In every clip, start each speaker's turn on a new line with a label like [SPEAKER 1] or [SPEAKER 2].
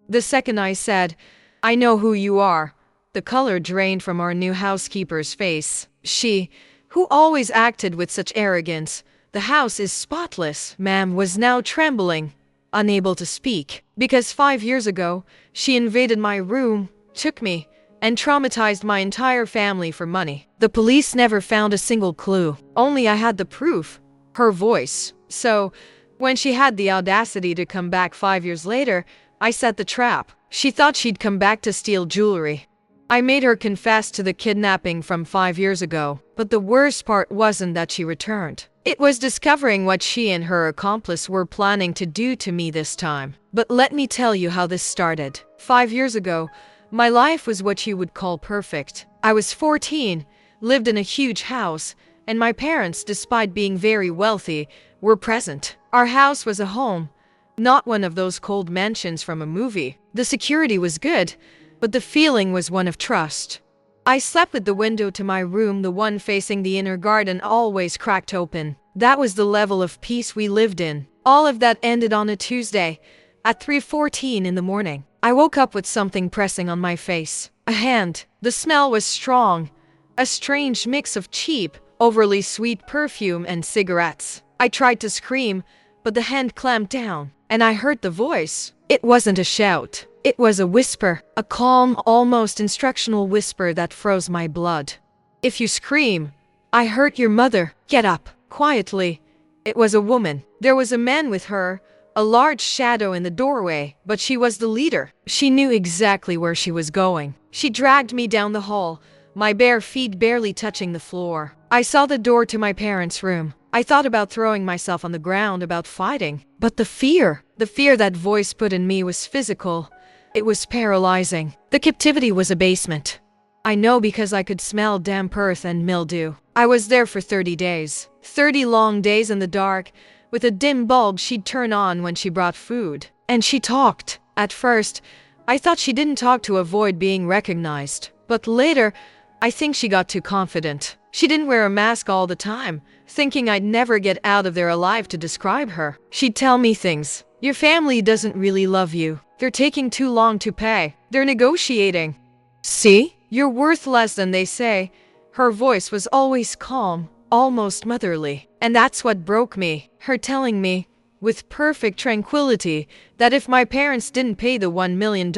[SPEAKER 1] The second I said, "I know who you are," the color drained from our new housekeeper's face. She, who always acted with such arrogance, "The house is spotless, ma'am," was now trembling, unable to speak. Because 5 years ago, she invaded my room, took me, and traumatized my entire family for money. The police never found a single clue. Only I had the proof. Her voice. So, when she had the audacity to come back 5 years later, I set the trap. She thought she'd come back to steal jewelry. I made her confess to the kidnapping from 5 years ago. But the worst part wasn't that she returned. It was discovering what she and her accomplice were planning to do to me this time. But let me tell you how this started. 5 years ago, my life was what you would call perfect. I was 14, lived in a huge house, and my parents, despite being very wealthy, were present. Our house was a home, not one of those cold mansions from a movie. The security was good, but the feeling was one of trust. I slept with the window to my room, the one facing the inner garden, always cracked open. That was the level of peace we lived in. All of that ended on a Tuesday, at 3:14 in the morning. I woke up with something pressing on my face. A hand. The smell was strong. A strange mix of cheap, overly sweet perfume and cigarettes. I tried to scream, but the hand clamped down, and I heard the voice. It wasn't a shout. It was a whisper, a calm, almost instructional whisper that froze my blood. "If you scream, I hurt your mother. Get up." Quietly. It was a woman. There was a man with her, a large shadow in the doorway, but she was the leader. She knew exactly where she was going. She dragged me down the hall, my bare feet barely touching the floor. I saw the door to my parents' room. I thought about throwing myself on the ground, about fighting. But the fear that voice put in me was physical. It was paralyzing. The captivity was a basement. I know because I could smell damp earth and mildew. I was there for 30 days. 30 long days in the dark, with a dim bulb she'd turn on when she brought food. And she talked. At first, I thought she didn't talk to avoid being recognized. But later, I think she got too confident. She didn't wear a mask all the time, thinking I'd never get out of there alive to describe her. She'd tell me things. "Your family doesn't really love you. They're taking too long to pay. They're negotiating. See? You're worth less than they say." Her voice was always calm, almost motherly. And that's what broke me. Her telling me, with perfect tranquility, that if my parents didn't pay the $1 million,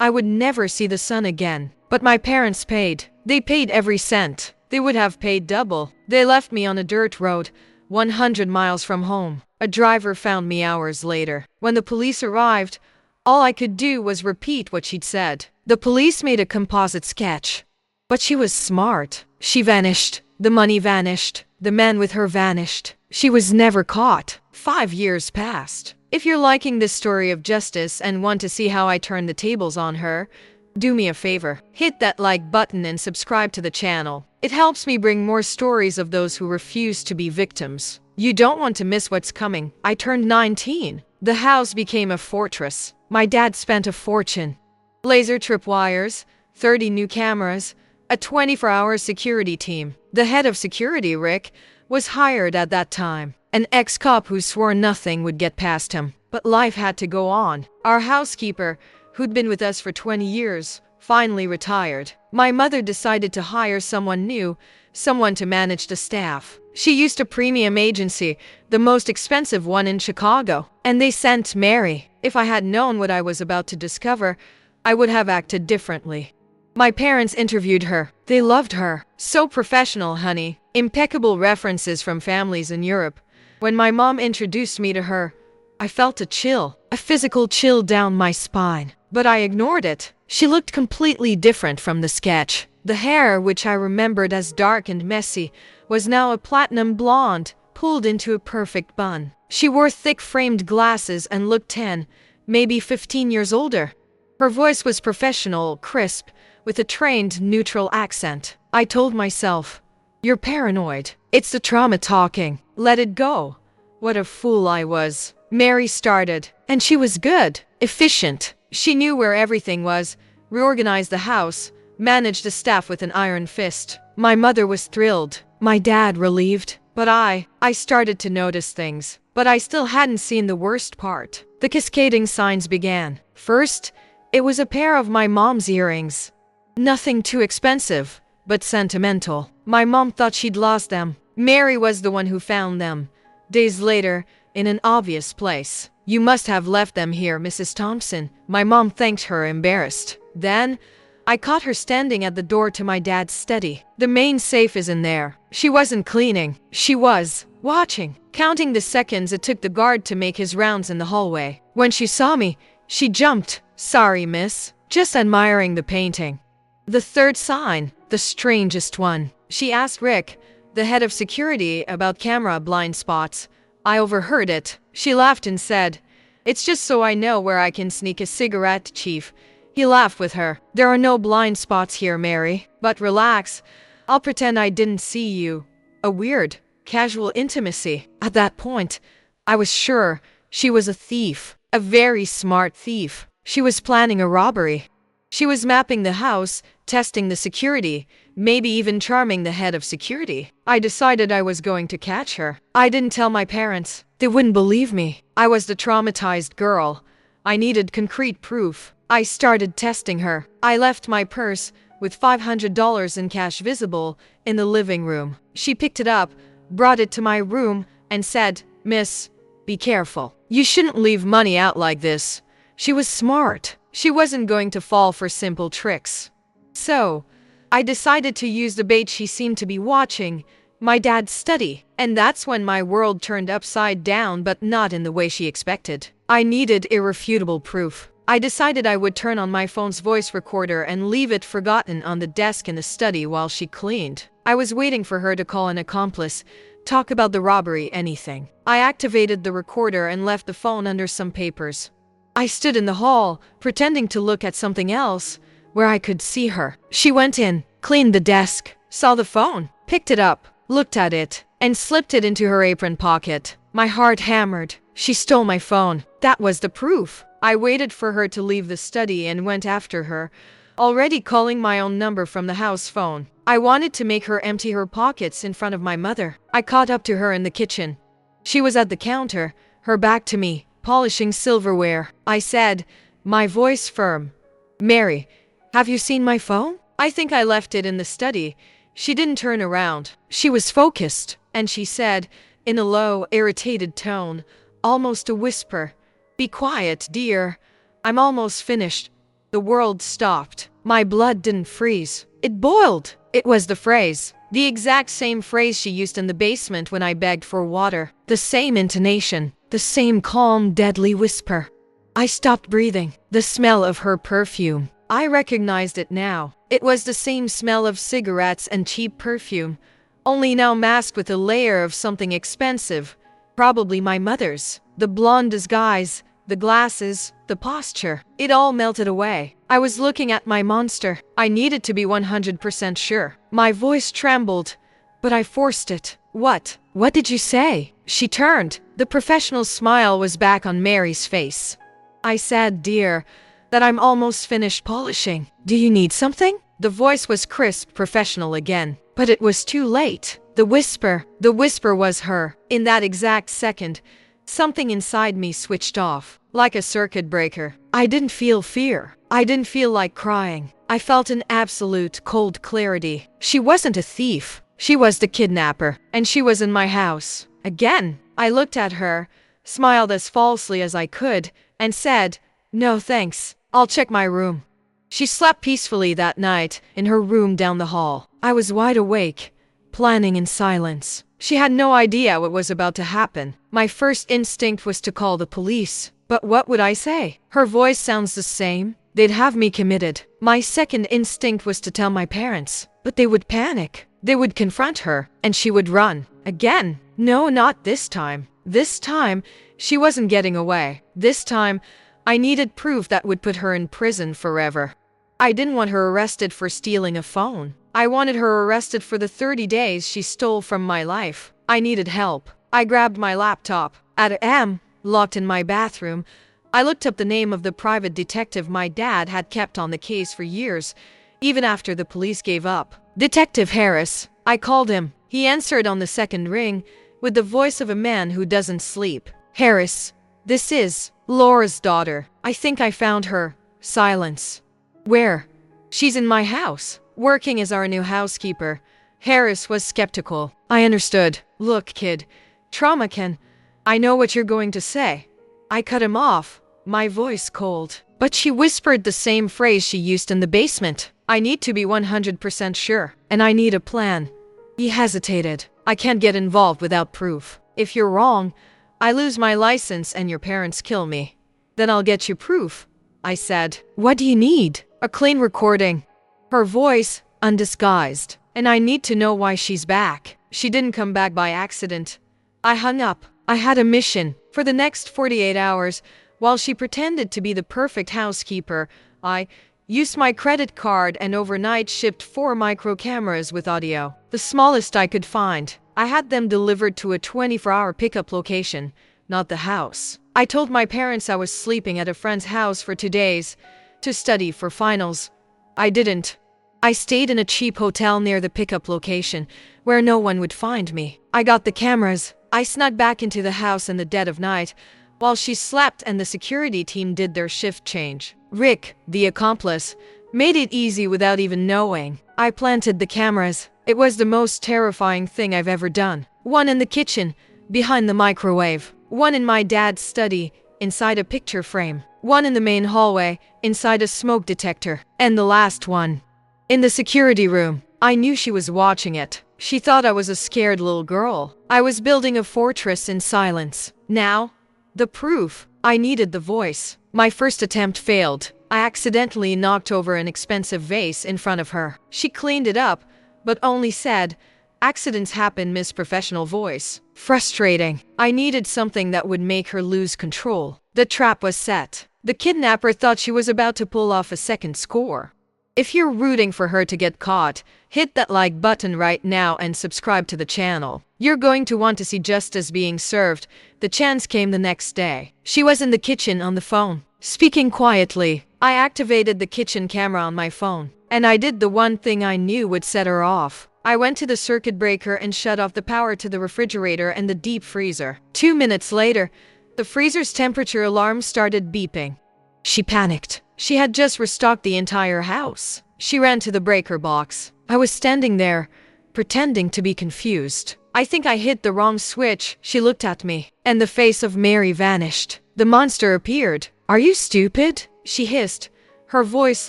[SPEAKER 1] I would never see the sun again. But my parents paid. They paid every cent. They would have paid double. They left me on a dirt road, 100 miles from home. A driver found me hours later. When the police arrived, all I could do was repeat what she'd said. The police made a composite sketch. But she was smart. She vanished. The money vanished. The man with her vanished. She was never caught. 5 years passed. If you're liking this story of justice and want to see how I turn the tables on her, do me a favor. Hit that like button and subscribe to the channel. It helps me bring more stories of those who refuse to be victims. You don't want to miss what's coming. I turned 19. The house became a fortress. My dad spent a fortune. Laser tripwires, 30 new cameras, a 24-hour security team. The head of security, Rick, was hired at that time. An ex-cop who swore nothing would get past him. But life had to go on. Our housekeeper, who'd been with us for 20 years, finally retired. My mother decided to hire someone new, someone to manage the staff. She used a premium agency, the most expensive one in Chicago. And they sent Mary. If I had known what I was about to discover, I would have acted differently. My parents interviewed her. They loved her. So professional, honey. Impeccable references from families in Europe. When my mom introduced me to her, I felt a chill, a physical chill down my spine. But I ignored it. She looked completely different from the sketch. The hair, which I remembered as dark and messy, was now a platinum blonde, pulled into a perfect bun. She wore thick framed glasses and looked 10, maybe 15 years older. Her voice was professional, crisp, with a trained, neutral accent. I told myself, "You're paranoid. It's the trauma talking. Let it go." What a fool I was. Mary started, and she was good, efficient. She knew where everything was, reorganized the house, managed the staff with an iron fist. My mother was thrilled. My dad relieved. But I started to notice things. But I still hadn't seen the worst part. The cascading signs began. First, it was a pair of my mom's earrings. Nothing too expensive, but sentimental. My mom thought she'd lost them. Mary was the one who found them. Days later, in an obvious place. You must have left them here, Mrs. Thompson. My mom thanked her, embarrassed. Then, I caught her standing at the door to my dad's study. The main safe is in there. She wasn't cleaning. She was watching, counting the seconds it took the guard to make his rounds in the hallway. When she saw me, she jumped. Sorry, miss. Just admiring the painting. The third sign, the strangest one. She asked Rick, the head of security, about camera blind spots. I overheard it. She laughed and said, "It's just so I know where I can sneak a cigarette, Chief." He laughed with her. "There are no blind spots here, Mary. But relax. I'll pretend I didn't see you." A weird, casual intimacy. At that point, I was sure she was a thief. A very smart thief. She was planning a robbery. She was mapping the house, testing the security, maybe even charming the head of security. I decided I was going to catch her. I didn't tell my parents. They wouldn't believe me. I was the traumatized girl. I needed concrete proof. I started testing her. I left my purse, with $500 in cash visible, in the living room. She picked it up, brought it to my room, and said, "Miss, be careful. You shouldn't leave money out like this." She was smart. She wasn't going to fall for simple tricks. So, I decided to use the bait she seemed to be watching, my dad's study. And that's when my world turned upside down, but not in the way she expected. I needed irrefutable proof. I decided I would turn on my phone's voice recorder and leave it forgotten on the desk in the study while she cleaned. I was waiting for her to call an accomplice, talk about the robbery, anything. I activated the recorder and left the phone under some papers. I stood in the hall, pretending to look at something else, where I could see her. She went in, cleaned the desk, saw the phone, picked it up, looked at it, and slipped it into her apron pocket. My heart hammered. She stole my phone. That was the proof. I waited for her to leave the study and went after her, already calling my own number from the house phone. I wanted to make her empty her pockets in front of my mother. I caught up to her in the kitchen. She was at the counter, her back to me, polishing silverware. I said, my voice firm, "Mary, have you seen my phone? I think I left it in the study." She didn't turn around. She was focused, and she said, in a low, irritated tone, almost a whisper, "Be quiet, dear. I'm almost finished." The world stopped. My blood didn't freeze. It boiled. It was the phrase. The exact same phrase she used in the basement when I begged for water. The same intonation. The same calm, deadly whisper. I stopped breathing. The smell of her perfume. I recognized it now. It was the same smell of cigarettes and cheap perfume, only now masked with a layer of something expensive. Probably my mother's. The blonde disguise, the glasses, the posture. It all melted away. I was looking at my monster. I needed to be 100% sure. My voice trembled, but I forced it. What? What did you say? She turned. The professional smile was back on Mary's face. I said, dear, that I'm almost finished polishing. Do you need something? The voice was crisp, professional again. But it was too late. The whisper was her. In that exact second, something inside me switched off, like a circuit breaker. I didn't feel fear. I didn't feel like crying. I felt an absolute cold clarity. She wasn't a thief. She was the kidnapper, and she was in my house. Again, I looked at her, smiled as falsely as I could, and said, no thanks, I'll check my room. She slept peacefully that night, in her room down the hall. I was wide awake, planning in silence. She had no idea what was about to happen. My first instinct was to call the police. But what would I say? Her voice sounds the same. They'd have me committed. My second instinct was to tell my parents. But they would panic. They would confront her, and she would run. Again. No, not this time. This time, she wasn't getting away. This time, I needed proof that would put her in prison forever. I didn't want her arrested for stealing a phone. I wanted her arrested for the 30 days she stole from my life. I needed help. I grabbed my laptop. At AM, locked in my bathroom, I looked up the name of the private detective my dad had kept on the case for years, even after the police gave up. Detective Harris. I called him. He answered on the second ring, with the voice of a man who doesn't sleep. Harris, this is Laura's daughter. I think I found her. Silence. Where? She's in my house, working as our new housekeeper. Harris was skeptical. I understood. Look, kid, trauma can... I know what you're going to say. I cut him off, my voice cold. But she whispered the same phrase she used in the basement. I need to be 100% sure, and I need a plan. He hesitated. I can't get involved without proof. If you're wrong, I lose my license and your parents kill me. Then I'll get you proof, I said. What do you need? A clean recording. Her voice, undisguised. And I need to know why she's back. She didn't come back by accident. I hung up. I had a mission. For the next 48 hours, while she pretended to be the perfect housekeeper, I used my credit card and overnight shipped 4 micro cameras with audio, the smallest I could find. I had them delivered to a 24-hour pickup location, not the house. I told my parents I was sleeping at a friend's house for 2 days to study for finals. I didn't. I stayed in a cheap hotel near the pickup location where no one would find me. I got the cameras. I snuck back into the house in the dead of night while she slept and the security team did their shift change. Rick, the accomplice, made it easy without even knowing. I planted the cameras. It was the most terrifying thing I've ever done. One in the kitchen, behind the microwave. One in my dad's study, inside a picture frame. One in the main hallway, inside a smoke detector. And the last one in the security room. I knew she was watching it. She thought I was a scared little girl. I was building a fortress in silence. Now, the proof. I needed the voice. My first attempt failed. I accidentally knocked over an expensive vase in front of her. She cleaned it up, but only said, "Accidents happen, Miss Professional Voice." Frustrating. I needed something that would make her lose control. The trap was set. The kidnapper thought she was about to pull off a second score. If you're rooting for her to get caught, hit that like button right now and subscribe to the channel. You're going to want to see justice being served. The chance came the next day. She was in the kitchen on the phone, speaking quietly. I activated the kitchen camera on my phone, and I did the one thing I knew would set her off. I went to the circuit breaker and shut off the power to the refrigerator and the deep freezer. 2 minutes later, the freezer's temperature alarm started beeping. She panicked. She had just restocked the entire house. She ran to the breaker box. I was standing there, pretending to be confused. I think I hit the wrong switch. She looked at me, and the face of Mary vanished. The monster appeared. "Are you stupid?" she hissed, her voice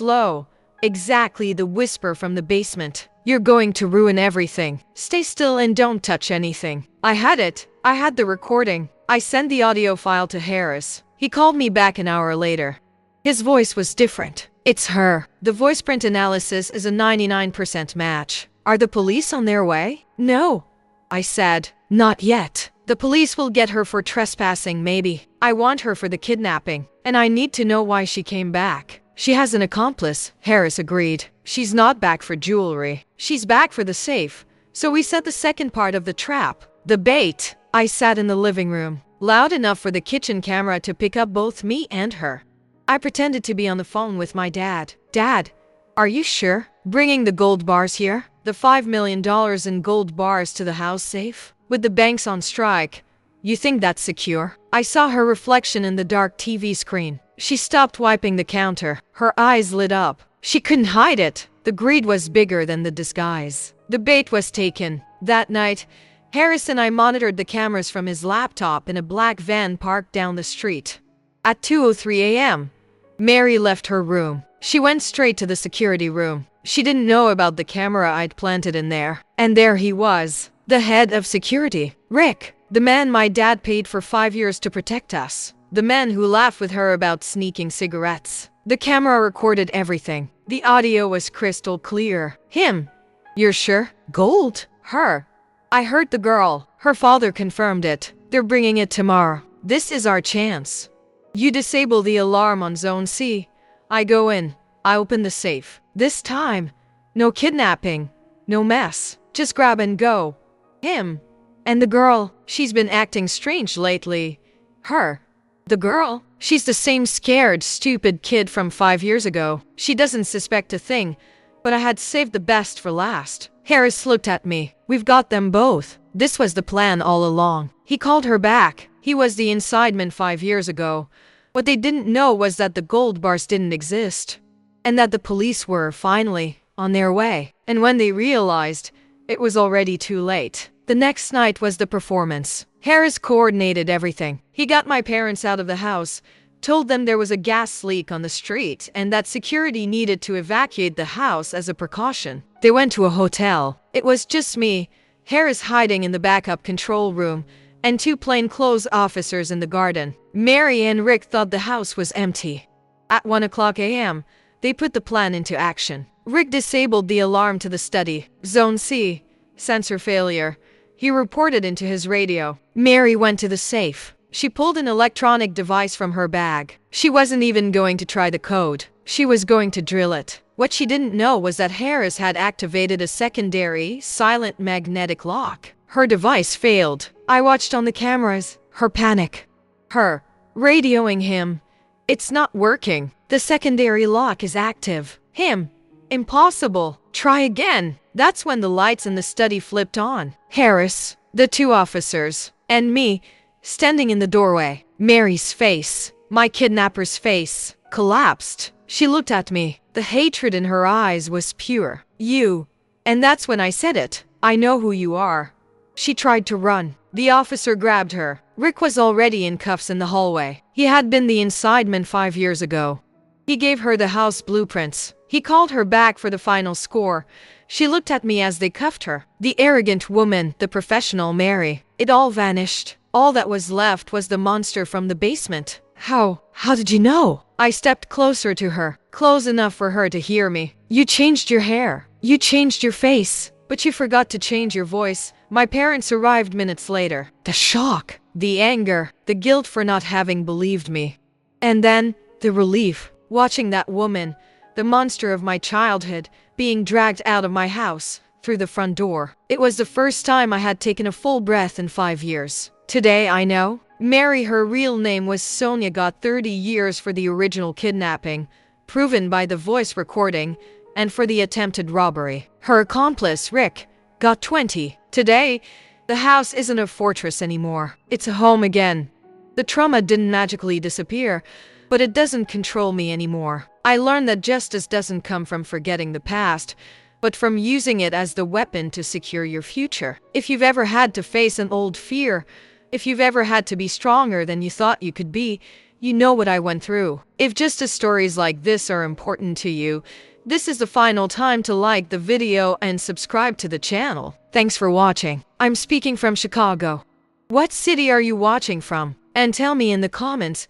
[SPEAKER 1] low, exactly the whisper from the basement. "You're going to ruin everything. Stay still and don't touch anything." I had it. I had the recording. I sent the audio file to Harris. He called me back an hour later. His voice was different. "It's her. The voice print analysis is a 99% match. Are the police on their way?" "No," I said. "Not yet. The police will get her for trespassing maybe. I want her for the kidnapping, and I need to know why she came back." "She has an accomplice," Harris agreed. "She's not back for jewelry. She's back for the safe. So we set the second part of the trap. The bait." I sat in the living room, loud enough for the kitchen camera to pick up both me and her. I pretended to be on the phone with my dad. "Dad, are you sure? Bringing the gold bars here? The $5 million in gold bars to the house safe? With the banks on strike? You think that's secure?" I saw her reflection in the dark TV screen. She stopped wiping the counter. Her eyes lit up. She couldn't hide it. The greed was bigger than the disguise. The bait was taken. That night, Harris and I monitored the cameras from his laptop in a black van parked down the street. At 2:03 a.m., Mary left her room. She went straight to the security room. She didn't know about the camera I'd planted in there. And there he was, the head of security, Rick, the man my dad paid for 5 years to protect us, the man who laughed with her about sneaking cigarettes. The camera recorded everything. The audio was crystal clear. "Him. You're sure? Gold? Her." I heard the girl. Her father confirmed it. "They're bringing it tomorrow. This is our chance." You disable the alarm on Zone C. I go in. I open the safe. This time, no kidnapping, no mess. Just grab and go. Him. And the girl, she's been acting strange lately. Her. The girl, she's the same scared, stupid kid from 5 years ago. She doesn't suspect a thing, but I had saved the best for last. Harris looked at me. We've got them both. This was the plan all along. He called her back. He was the incitement 5 years ago. What they didn't know was that the gold bars didn't exist, and that the police were, finally, on their way. And when they realized, it was already too late. The next night was the performance. Harris coordinated everything. He got my parents out of the house, told them there was a gas leak on the street and that security needed to evacuate the house as a precaution. They went to a hotel. It was just me, Harris hiding in the backup control room, and 2 plainclothes officers in the garden. Mary and Rick thought the house was empty. At 1:00 a.m., they put the plan into action. Rick disabled the alarm to the study. Zone C, sensor failure. He reported into his radio. Mary went to the safe. She pulled an electronic device from her bag. She wasn't even going to try the code. She was going to drill it. What she didn't know was that Harris had activated a secondary, silent magnetic lock. Her device failed. I watched on the cameras. Her panic. Her radioing him. It's not working. The secondary lock is active. Him. Impossible. Try again. That's when the lights in the study flipped on. Harris, the 2 officers, and me, standing in the doorway. Mary's face, my kidnapper's face, collapsed. She looked at me. The hatred in her eyes was pure. You. And that's when I said it. I know who you are. She tried to run. The officer grabbed her. Rick was already in cuffs in the hallway. He had been the incitement 5 years ago. He gave her the house blueprints. He called her back for the final score. She looked at me as they cuffed her. The arrogant woman, the professional Mary. It all vanished. All that was left was the monster from the basement. How did you know? I stepped closer to her, close enough for her to hear me. You changed your hair. You changed your face. But you forgot to change your voice. My parents arrived minutes later. The shock, the anger, the guilt for not having believed me. And then, the relief, watching that woman, the monster of my childhood, being dragged out of my house, through the front door. It was the first time I had taken a full breath in 5 years. Today I know. Mary, her real name was Sonia, got 30 years for the original kidnapping, proven by the voice recording, and for the attempted robbery. Her accomplice, Rick, got 20. Today, the house isn't a fortress anymore. It's a home again. The trauma didn't magically disappear, but it doesn't control me anymore. I learned that justice doesn't come from forgetting the past, but from using it as the weapon to secure your future. If you've ever had to face an old fear, if you've ever had to be stronger than you thought you could be, you know what I went through. If justice stories like this are important to you, this is the final time to like the video and subscribe to the channel. Thanks for watching. I'm speaking from Chicago. What city are you watching from? And tell me in the comments,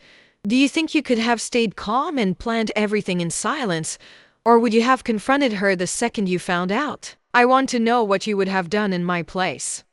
[SPEAKER 1] do you think you could have stayed calm and planned everything in silence, or would you have confronted her the second you found out? I want to know what you would have done in my place.